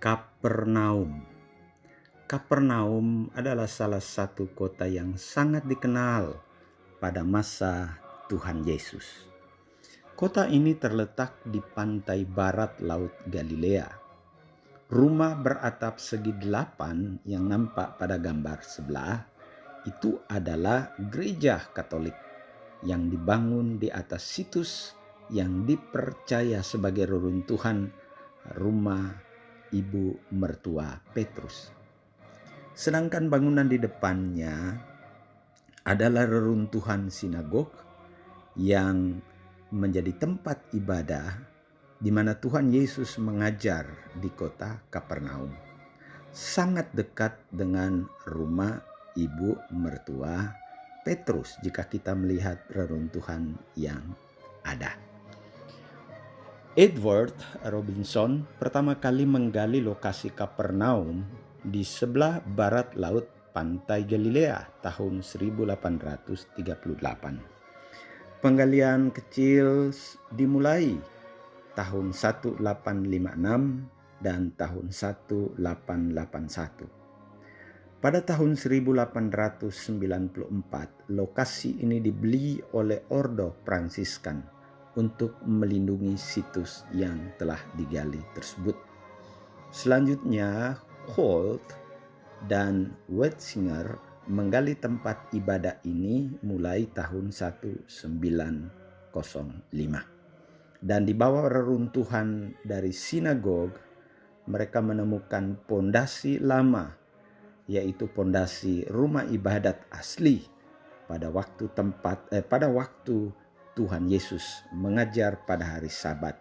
Kapernaum. Kapernaum adalah salah satu kota yang sangat dikenal pada masa Tuhan Yesus. Kota ini terletak di pantai barat Laut Galilea. Rumah beratap segi 8 yang nampak pada gambar sebelah itu adalah gereja Katolik yang dibangun di atas situs yang dipercaya sebagai reruntuhan rumah ibu mertua Petrus. Sedangkan bangunan di depannya adalah reruntuhan sinagog yang menjadi tempat ibadah di mana Tuhan Yesus mengajar di kota Kapernaum. Sangat dekat dengan rumah ibu mertua Petrus jika kita melihat reruntuhan yang ada. Edward Robinson pertama kali menggali lokasi Kapernaum di sebelah barat laut pantai Galilea tahun 1838. Penggalian kecil dimulai tahun 1856 dan tahun 1881. Pada tahun 1894, lokasi ini dibeli oleh Ordo Fransiskan untuk melindungi situs yang telah digali tersebut. Selanjutnya, Holt dan Wetzinger menggali tempat ibadah ini mulai tahun 1905. Dan di bawah reruntuhan dari sinagog, mereka menemukan pondasi lama, yaitu pondasi rumah ibadat asli pada waktu Tuhan Yesus mengajar pada hari Sabat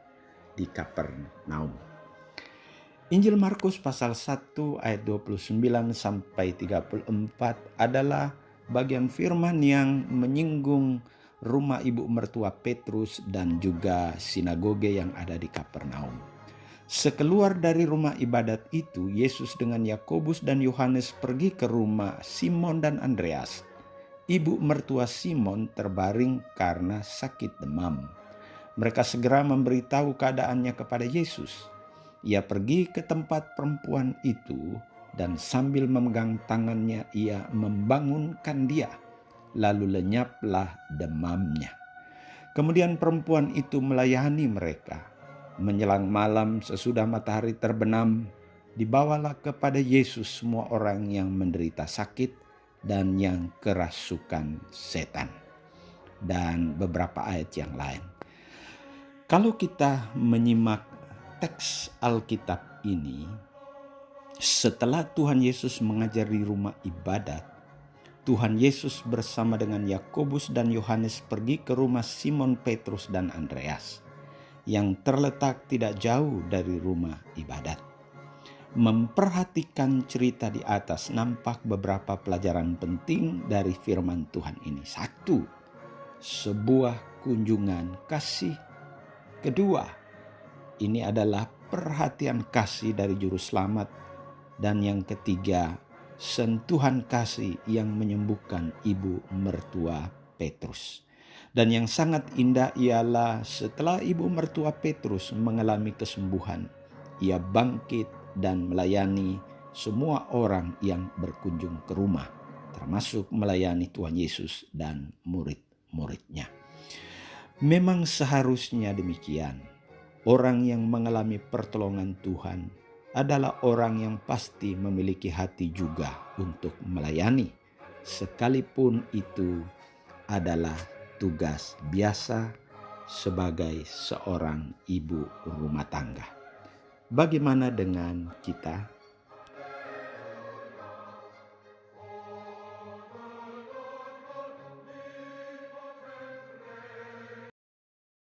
di Kapernaum. Injil Markus pasal 1 ayat 29 sampai 34 adalah bagian firman yang menyinggung rumah ibu mertua Petrus dan juga sinagoge yang ada di Kapernaum. Sekeluar dari rumah ibadat itu, Yesus dengan Yakobus dan Yohanes pergi ke rumah Simon dan Andreas. Ibu mertua Simon terbaring karena sakit demam. Mereka segera memberitahu keadaannya kepada Yesus. Ia pergi ke tempat perempuan itu dan sambil memegang tangannya ia membangunkan dia. Lalu lenyaplah demamnya. Kemudian perempuan itu melayani mereka. Menjelang malam sesudah matahari terbenam, dibawalah kepada Yesus semua orang yang menderita sakit dan yang kerasukan setan, dan beberapa ayat yang lain. Kalau kita menyimak teks Alkitab ini, setelah Tuhan Yesus mengajar di rumah ibadat, Tuhan Yesus bersama dengan Yakobus dan Yohanes pergi ke rumah Simon Petrus dan Andreas yang terletak tidak jauh dari rumah ibadat. Memperhatikan cerita di atas, nampak beberapa pelajaran penting dari firman Tuhan ini. 1. Sebuah kunjungan kasih. 2. Ini adalah perhatian kasih dari juru selamat. Dan yang ketiga, sentuhan kasih yang menyembuhkan ibu mertua Petrus. Dan yang sangat indah ialah setelah ibu mertua Petrus mengalami kesembuhan, ia bangkit dan melayani semua orang yang berkunjung ke rumah, termasuk melayani Tuhan Yesus dan murid-muridnya. Memang seharusnya demikian. Orang yang mengalami pertolongan Tuhan adalah orang yang pasti memiliki hati juga untuk melayani, sekalipun itu adalah tugas biasa sebagai seorang ibu rumah tangga. Bagaimana dengan kita?